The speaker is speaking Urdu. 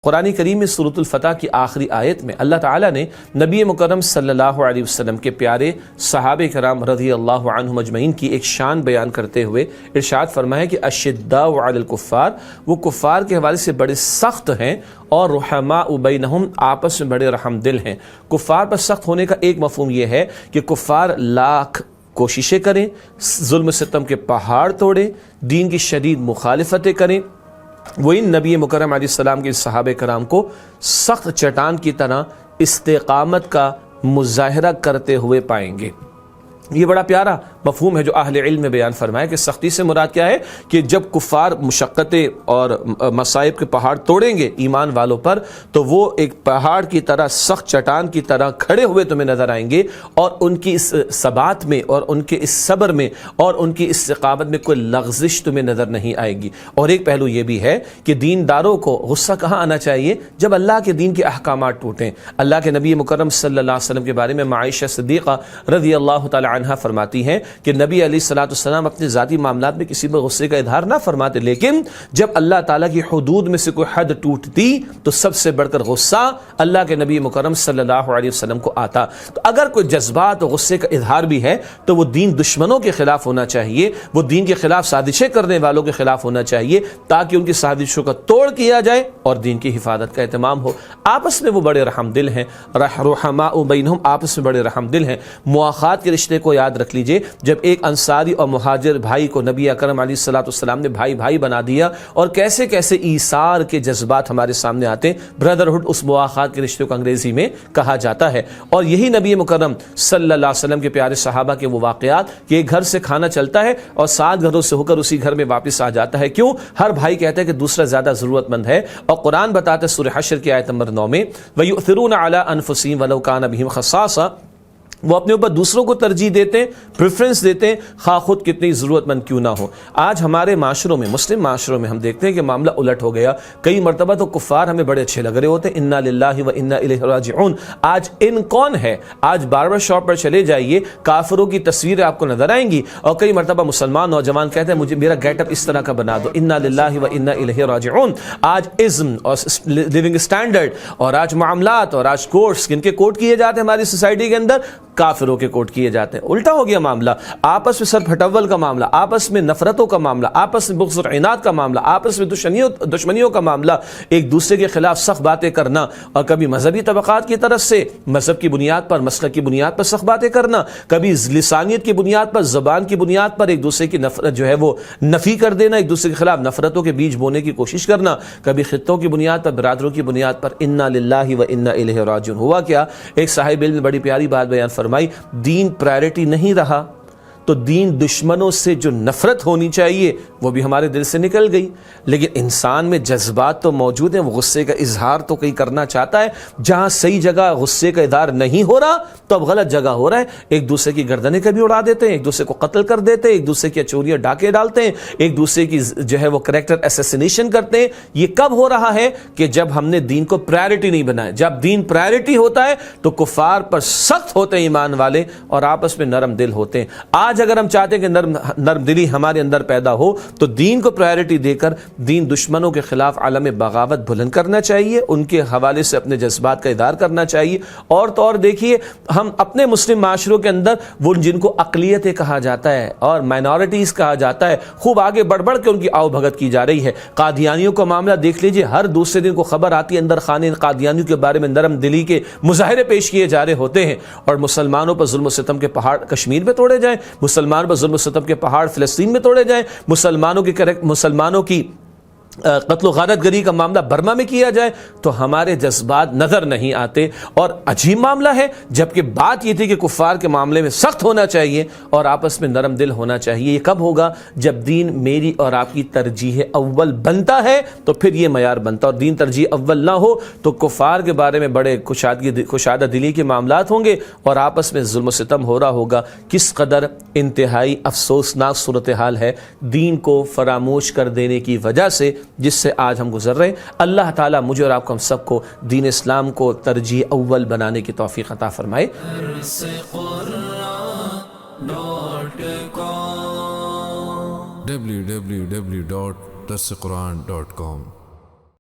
قرآن کریم میں سورۃ الفتح کی آخری آیت میں اللہ تعالیٰ نے نبی مکرم صلی اللہ علیہ وسلم کے پیارے صحابہ کرام رضی اللہ عنہم اجمعین کی ایک شان بیان کرتے ہوئے ارشاد فرمایا کہ اشداء علی الکفار، وہ کفار کے حوالے سے بڑے سخت ہیں، اور رحماء بینہم، آپس میں بڑے رحم دل ہیں۔ کفار پر سخت ہونے کا ایک مفہوم یہ ہے کہ کفار لاکھ کوششیں کریں، ظلم و ستم کے پہاڑ توڑیں، دین کی شدید مخالفتیں کریں، وہ ان نبی مکرم علیہ السلام کے صحابہ کرام کو سخت چٹان کی طرح استقامت کا مظاہرہ کرتے ہوئے پائیں گے۔ یہ بڑا پیارا مفہوم ہے جو اہل علم نے بیان فرمایا کہ سختی سے مراد کیا ہے کہ جب کفار مشقتیں اور مصائب کے پہاڑ توڑیں گے ایمان والوں پر، تو وہ ایک پہاڑ کی طرح، سخت چٹان کی طرح کھڑے ہوئے تمہیں نظر آئیں گے، اور ان کی اس ثبات میں اور ان کے اس صبر میں اور ان کی استقامت میں کوئی لغزش تمہیں نظر نہیں آئے گی۔ اور ایک پہلو یہ بھی ہے کہ دینداروں کو غصہ کہاں آنا چاہیے؟ جب اللہ کے دین کے احکامات ٹوٹیں۔ اللہ کے نبی مکرم صلی اللہ علیہ وسلم کے بارے میں عائشہ صدیقہ رضی اللہ تعالی عنہا فرماتی ہیں کہ نبی علیہ السلام اپنے ذاتی معاملات میں کسی میں غصے کا اظہار نہ فرماتے، لیکن جب اللہ تعالیٰ کی حدود میں سے کوئی حد ٹوٹتی تو سب سے بڑھ کر غصہ اللہ کے نبی مکرم صلی اللہ علیہ وسلم کو آتا۔ تو اگر کوئی جذبات اور غصے کا اظہار بھی ہے تو وہ دین دشمنوں کے خلاف ہونا چاہیے، وہ دین کے خلاف سازشیں کرنے والوں کے خلاف ہونا چاہیے، تاکہ ان کی سازشوں کا توڑ کیا جائے اور دین کی حفاظت کا اہتمام ہو۔ آپس میں وہ بڑے رحم دل ہیں، رحماء بینہم، آپس میں بڑے رحم دل ہیں۔ مواخات کے رشتے کو یاد رکھ لیجئے، جب ایک انصاری اور مہاجر بھائی کو نبی اکرم علیہ السلام نے بھائی بھائی بنا دیا، اور کیسے کیسے ایثار کے جذبات ہمارے سامنے آتے ہیں۔ بردرہڈ اس مواخات کے رشتے کو انگریزی میں کہا جاتا ہے، اور یہی نبی مکرم صلی اللہ علیہ وسلم کے پیارے صحابہ کے وہ واقعات کہ ایک گھر سے کھانا چلتا ہے اور 7 گھروں سے ہو کر اسی گھر میں واپس آ جاتا ہے۔ کیوں؟ ہر بھائی کہتا ہے کہ دوسرا زیادہ ضرورت مند ہے، اور قرآن بتاتا ہے سورہ حشر کی آیت نمبر 9 میں وَيُؤْثِرُونَ عَلَىٰ أَنفُسِهِمْ وَلَوْ كَانَ بِهِمْ خَصَاصَةٌ، وہ اپنے اوپر دوسروں کو ترجیح دیتے ہیں، پریفرنس دیتے ہیں، خواہ خود کتنی ضرورت مند کیوں نہ ہو۔ آج ہمارے معاشروں میں، مسلم معاشروں میں ہم دیکھتے ہیں کہ معاملہ الٹ ہو گیا۔ کئی مرتبہ تو کفار ہمیں بڑے اچھے لگ رہے ہوتے ہیں، انا للہ و انا الیہ راجعون۔ آج ان کون ہے؟ آج باربر شاپ پر چلے جائیے، کافروں کی تصویریں آپ کو نظر آئیں گی، اور کئی مرتبہ مسلمان نوجوان کہتے ہیں مجھے میرا گیٹ اپ اس طرح کا بنا دو، انا للہ و انا الیہ راجعون۔ آج ازم اور لیونگ سٹینڈرڈ اور آج معاملات اور آج کوڈز، کن کے کوڈ کیے جاتے ہیں ہماری سوسائٹی کے اندر؟ کافروں کے کوٹ کیے جاتے ہیں۔ الٹا ہو گیا معاملہ، آپس میں سر پھٹول کا معاملہ، آپس میں نفرتوں کا معاملہ، آپس میں بغض اور عناد کا معاملہ، آپس میں دشمنیوں کا معاملہ، ایک دوسرے کے خلاف سخت باتیں کرنا، اور کبھی مذہبی طبقات کی طرف سے مذہب کی بنیاد پر، مسلک کی بنیاد پر سخت باتیں کرنا، کبھی لسانیت کی بنیاد پر، زبان کی بنیاد پر ایک دوسرے کی نفرت جو ہے وہ نفی کر دینا، ایک دوسرے کے خلاف نفرتوں کے بیج بونے کی کوشش کرنا، کبھی خطوں کی بنیاد پر، برادروں کی بنیاد پر۔ انا للہ و انا الیہ راجعون۔ ہوا کیا؟ ایک صاحب علم نے بڑی پیاری بات بیان فرمائی، دین پرائرٹی نہیں رہا تو دین دشمنوں سے جو نفرت ہونی چاہیے وہ بھی ہمارے دل سے نکل گئی۔ لیکن انسان میں جذبات تو موجود ہیں، وہ غصے کا اظہار تو کہیں کرنا چاہتا ہے۔ جہاں صحیح جگہ غصے کا اظہار نہیں ہو رہا تو اب غلط جگہ ہو رہا ہے۔ ایک دوسرے کی گردنیں کبھی اڑا دیتے ہیں، ایک دوسرے کو قتل کر دیتے ہیں، ایک دوسرے کی چوریاں ڈاکے ڈالتے ہیں، ایک دوسرے کی جو ہے وہ کریکٹر اسیسینیشن کرتے ہیں۔ یہ کب ہو رہا ہے؟ کہ جب ہم نے دین کو پرائرٹی نہیں بنایا۔ جب دین پرائرٹی ہوتا ہے تو کفار پر سخت ہوتے ہیں ایمان والے، اور آپس میں نرم دل ہوتے ہیں۔ آج اگر ہم چاہتے ہیں کہ نرم دلی ہمارے اندر پیدا ہو تو دین کو پرائرٹی دے کر دین دشمنوں کے خلاف عالم بغاوت بلند کرنا چاہیے، ان کے حوالے سے اپنے جذبات کا اظہار کرنا چاہیے۔ اور تو اور دیکھیے، ہم اپنے مسلم معاشروں کے اندر وہ جن کو اقلیتیں کہا جاتا ہے اور مائنورٹیز کہا جاتا ہے، خوب آگے بڑھ بڑھ کے ان کی آؤ بھگت کی جا رہی ہے۔ قادیانیوں کا معاملہ دیکھ لیجیے، ہر دوسرے دن کو خبر آتی ہے اندر خانے قادیانیوں کے بارے میں نرم دلی کے مظاہرے پیش کیے جا رہے ہوتے ہیں، اور مسلمانوں پر ظلم و ستم کے پہاڑ کشمیر میں توڑے جائیں، مسلمان پر ظلم و ستم کے پہاڑ فلسطین میں توڑے جائیں، مسلمانوں کی قتل و غارت گری کا معاملہ برما میں کیا جائے، تو ہمارے جذبات نظر نہیں آتے۔ اور عجیب معاملہ ہے، جبکہ بات یہ تھی کہ کفار کے معاملے میں سخت ہونا چاہیے اور آپس میں نرم دل ہونا چاہیے۔ یہ کب ہوگا؟ جب دین میری اور آپ کی ترجیح اول بنتا ہے تو پھر یہ معیار بنتا، اور دین ترجیح اول نہ ہو تو کفار کے بارے میں بڑے کشادہ دلی کے معاملات ہوں گے اور آپس میں ظلم و ستم ہو رہا ہوگا۔ کس قدر انتہائی افسوسناک صورتحال ہے دین کو فراموش کر دینے کی وجہ سے، جس سے آج ہم گزر رہے ہیں۔ اللہ تعالیٰ مجھے اور آپ کو، ہم سب کو دین اسلام کو ترجیح اول بنانے کی توفیق عطا فرمائے۔ www.darsequran.com